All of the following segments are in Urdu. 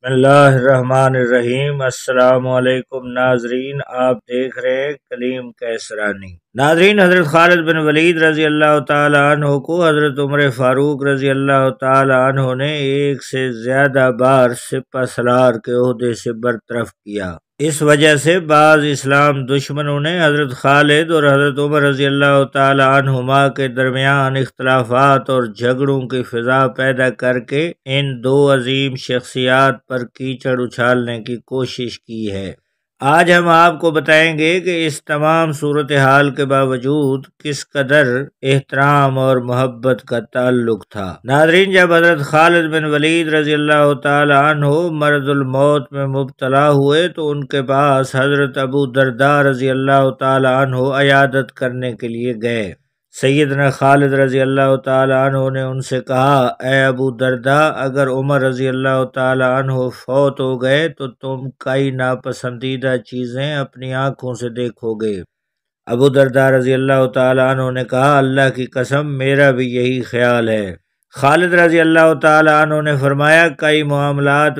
اللہ الرحمن الرحیم۔ السلام علیکم ناظرین، آپ دیکھ رہے ہیں کلیم کیسرانی۔ ناظرین، حضرت خالد بن ولید رضی اللہ تعالی عنہ کو حضرت عمر فاروق رضی اللہ تعالی عنہ نے ایک سے زیادہ بار سپہ سالار کے عہدے سے برطرف کیا۔ اس وجہ سے بعض اسلام دشمنوں نے حضرت خالد اور حضرت عمر رضی اللہ تعالی عنہما کے درمیان اختلافات اور جھگڑوں کی فضا پیدا کر کے ان دو عظیم شخصیات پر کیچڑ اچھالنے کی کوشش کی ہے۔ آج ہم آپ کو بتائیں گے کہ اس تمام صورتحال کے باوجود کس قدر احترام اور محبت کا تعلق تھا۔ ناظرین، جب حضرت خالد بن ولید رضی اللہ تعالی عنہ مرض الموت میں مبتلا ہوئے تو ان کے پاس حضرت ابو درداء رضی اللہ تعالی عنہ عیادت کرنے کے لیے گئے۔ سیدنا خالد رضی اللہ تعالی عنہ نے ان سے کہا، اے ابو درداء، اگر عمر رضی اللہ تعالی عنہ فوت ہو گئے تو تم کئی ناپسندیدہ چیزیں اپنی آنکھوں سے دیکھو گے۔ ابو درداء رضی اللہ تعالی عنہ نے کہا، اللہ کی قسم میرا بھی یہی خیال ہے۔ خالد رضی اللہ تعالی عنہ نے فرمایا، کئی معاملات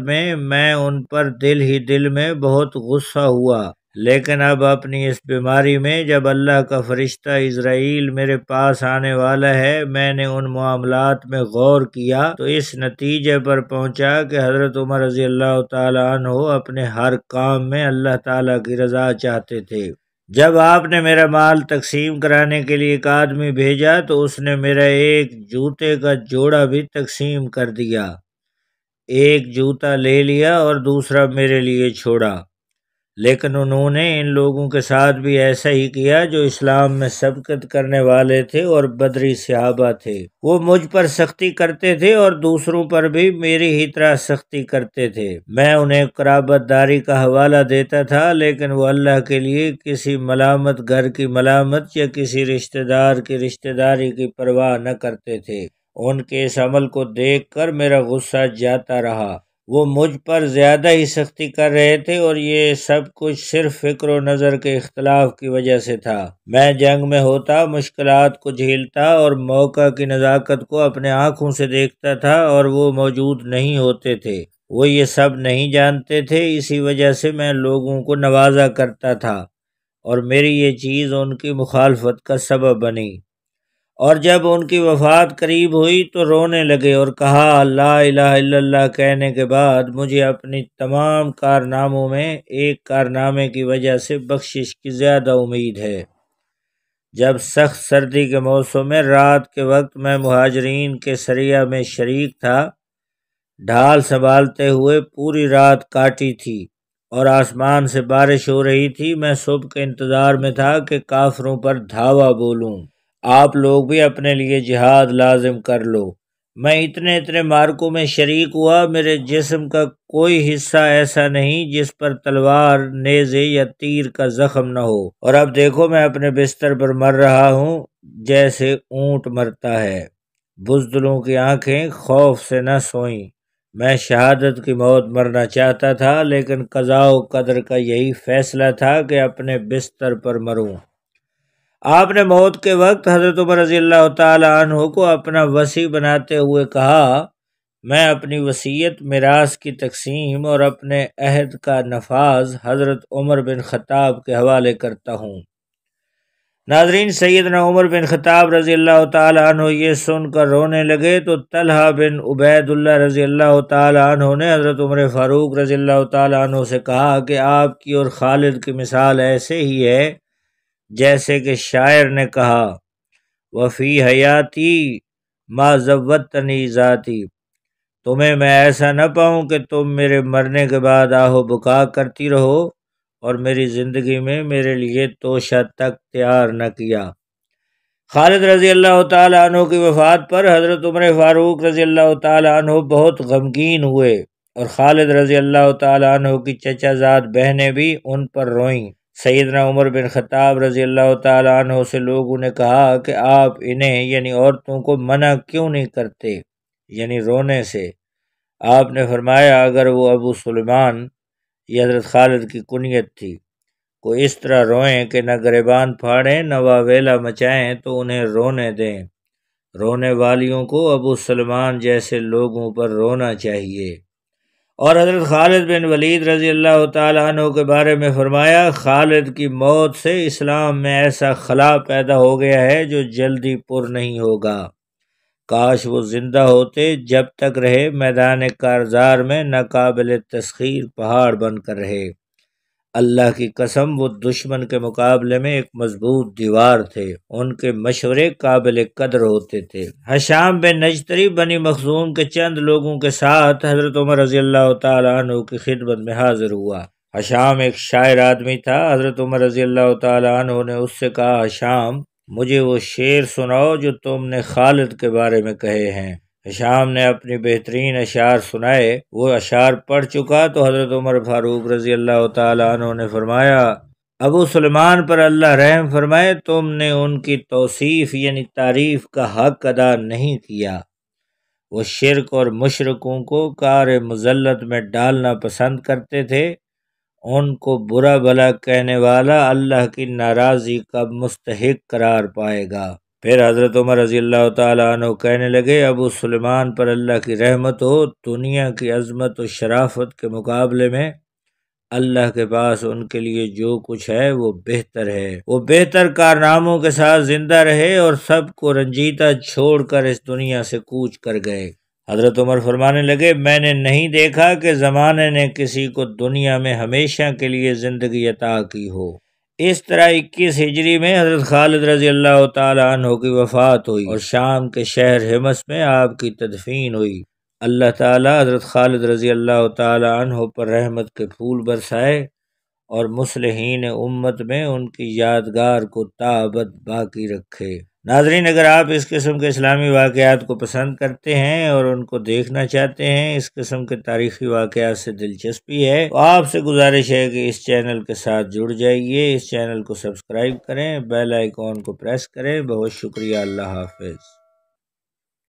میں ان پر دل ہی دل میں بہت غصہ ہوا، لیکن اب اپنی اس بیماری میں جب اللہ کا فرشتہ عزرائیل میرے پاس آنے والا ہے، میں نے ان معاملات میں غور کیا تو اس نتیجے پر پہنچا کہ حضرت عمر رضی اللہ تعالی عنہ اپنے ہر کام میں اللہ تعالی کی رضا چاہتے تھے۔ جب آپ نے میرا مال تقسیم کرانے کے لیے ایک آدمی بھیجا تو اس نے میرا ایک جوتے کا جوڑا بھی تقسیم کر دیا، ایک جوتا لے لیا اور دوسرا میرے لیے چھوڑا، لیکن انہوں نے ان لوگوں کے ساتھ بھی ایسا ہی کیا جو اسلام میں سبقت کرنے والے تھے اور بدری صحابہ تھے۔ وہ مجھ پر سختی کرتے تھے اور دوسروں پر بھی میری ہی طرح سختی کرتے تھے۔ میں انہیں قرابت داری کا حوالہ دیتا تھا، لیکن وہ اللہ کے لیے کسی ملامت گھر کی ملامت یا کسی رشتہ دار کی رشتہ داری کی پرواہ نہ کرتے تھے۔ ان کے اس عمل کو دیکھ کر میرا غصہ جاتا رہا۔ وہ مجھ پر زیادہ ہی سختی کر رہے تھے اور یہ سب کچھ صرف فکر و نظر کے اختلاف کی وجہ سے تھا۔ میں جنگ میں ہوتا، مشکلات کو جھیلتا اور موقع کی نزاکت کو اپنے آنکھوں سے دیکھتا تھا اور وہ موجود نہیں ہوتے تھے۔ وہ یہ سب نہیں جانتے تھے، اسی وجہ سے میں لوگوں کو نوازا کرتا تھا اور میری یہ چیز ان کی مخالفت کا سبب بنی۔ اور جب ان کی وفات قریب ہوئی تو رونے لگے اور کہا، لا الہ الا اللہ کہنے کے بعد مجھے اپنی تمام کارناموں میں ایک کارنامے کی وجہ سے بخشش کی زیادہ امید ہے۔ جب سخت سردی کے موسم میں رات کے وقت میں مہاجرین کے سریہ میں شریک تھا، ڈھال سنبھالتے ہوئے پوری رات کاٹی تھی اور آسمان سے بارش ہو رہی تھی۔ میں صبح کے انتظار میں تھا کہ کافروں پر دھاوا بولوں، آپ لوگ بھی اپنے لیے جہاد لازم کر لو۔ میں اتنے مارکوں میں شریک ہوا، میرے جسم کا کوئی حصہ ایسا نہیں جس پر تلوار، نیزے یا تیر کا زخم نہ ہو، اور اب دیکھو میں اپنے بستر پر مر رہا ہوں جیسے اونٹ مرتا ہے۔ بزدلوں کی آنکھیں خوف سے نہ سوئیں۔ میں شہادت کی موت مرنا چاہتا تھا، لیکن قضاء و قدر کا یہی فیصلہ تھا کہ اپنے بستر پر مروں۔ آپ نے موت کے وقت حضرت عمر رضی اللہ تعالی عنہ کو اپنا وصی بناتے ہوئے کہا، میں اپنی وصیت، میراث کی تقسیم اور اپنے عہد کا نفاذ حضرت عمر بن خطاب کے حوالے کرتا ہوں۔ ناظرین، سیدنا عمر بن خطاب رضی اللہ تعالی عنہ یہ سن کر رونے لگے تو طلحہ بن عبید اللہ رضی اللہ تعالی عنہ نے حضرت عمر فاروق رضی اللہ تعالی عنہ سے کہا کہ آپ کی اور خالد کی مثال ایسے ہی ہے جیسے کہ شاعر نے کہا، وفی حیاتی ما زودتنی ذاتی، تمہیں میں ایسا نہ پاؤں کہ تم میرے مرنے کے بعد آہو بکا کرتی رہو اور میری زندگی میں میرے لیے توشہ تک تیار نہ کیا۔ خالد رضی اللہ تعالی عنہ کی وفات پر حضرت عمر فاروق رضی اللہ تعالی عنہ بہت غمگین ہوئے اور خالد رضی اللہ تعالی عنہ کی چچا زاد بہنیں بھی ان پر روئیں۔ سیدنا عمر بن خطاب رضی اللہ تعالی عنہ سے لوگوں نے کہا کہ آپ انہیں یعنی عورتوں کو منع کیوں نہیں کرتے، یعنی رونے سے؟ آپ نے فرمایا، اگر وہ ابو سلیمان، یہ حضرت خالد کی کنیت تھی، کو اس طرح روئیں کہ نہ گریبان پھاڑیں نہ واویلا مچائیں تو انہیں رونے دیں۔ رونے والیوں کو ابو سلیمان جیسے لوگوں پر رونا چاہیے۔ اور حضرت خالد بن ولید رضی اللہ تعالیٰ عنہ کے بارے میں فرمایا، خالد کی موت سے اسلام میں ایسا خلا پیدا ہو گیا ہے جو جلدی پر نہیں ہوگا، کاش وہ زندہ ہوتے، جب تک رہے میدان کارزار میں ناقابل تسخیر پہاڑ بن کر رہے۔ اللہ کی قسم وہ دشمن کے مقابلے میں ایک مضبوط دیوار تھے، ان کے مشورے قابل قدر ہوتے تھے۔ حشام بن نجتری بنی مخزوم کے چند لوگوں کے ساتھ حضرت عمر رضی اللہ تعالیٰ عنہ کی خدمت میں حاضر ہوا۔ حشام ایک شاعر آدمی تھا۔ حضرت عمر رضی اللہ تعالیٰ عنہ نے اس سے کہا، حشام مجھے وہ شعر سناؤ جو تم نے خالد کے بارے میں کہے ہیں۔ حشام نے اپنی بہترین اشعار سنائے۔ وہ اشعار پڑھ چکا تو حضرت عمر فاروق رضی اللہ تعالیٰ عنہ نے فرمایا، ابو سلیمان پر اللہ رحم فرمائے، تم نے ان کی توصیف یعنی تعریف کا حق ادا نہیں کیا۔ وہ شرک اور مشرکوں کو کار مذلت میں ڈالنا پسند کرتے تھے، ان کو برا بھلا کہنے والا اللہ کی ناراضی کا مستحق قرار پائے گا۔ پھر حضرت عمر رضی اللہ تعالیٰ عنہ کہنے لگے، ابو سلیمان پر اللہ کی رحمت ہو، دنیا کی عظمت و شرافت کے مقابلے میں اللہ کے پاس ان کے لیے جو کچھ ہے وہ بہتر ہے۔ وہ بہتر کارناموں کے ساتھ زندہ رہے اور سب کو رنجیدہ چھوڑ کر اس دنیا سے کوچ کر گئے۔ حضرت عمر فرمانے لگے، میں نے نہیں دیکھا کہ زمانے نے کسی کو دنیا میں ہمیشہ کے لیے زندگی عطا کی ہو۔ اس طرح 21 ہجری میں حضرت خالد رضی اللہ تعالیٰ عنہ کی وفات ہوئی اور شام کے شہر حمص میں آپ کی تدفین ہوئی۔ اللہ تعالیٰ حضرت خالد رضی اللہ تعالیٰ عنہ پر رحمت کے پھول برسائے اور مصلحین امت میں ان کی یادگار کو تابد باقی رکھے۔ ناظرین، اگر آپ اس قسم کے اسلامی واقعات کو پسند کرتے ہیں اور ان کو دیکھنا چاہتے ہیں، اس قسم کے تاریخی واقعات سے دلچسپی ہے، تو آپ سے گزارش ہے کہ اس چینل کے ساتھ جڑ جائیے، اس چینل کو سبسکرائب کریں، بیل آئیکن کو پریس کریں۔ بہت شکریہ، اللہ حافظ۔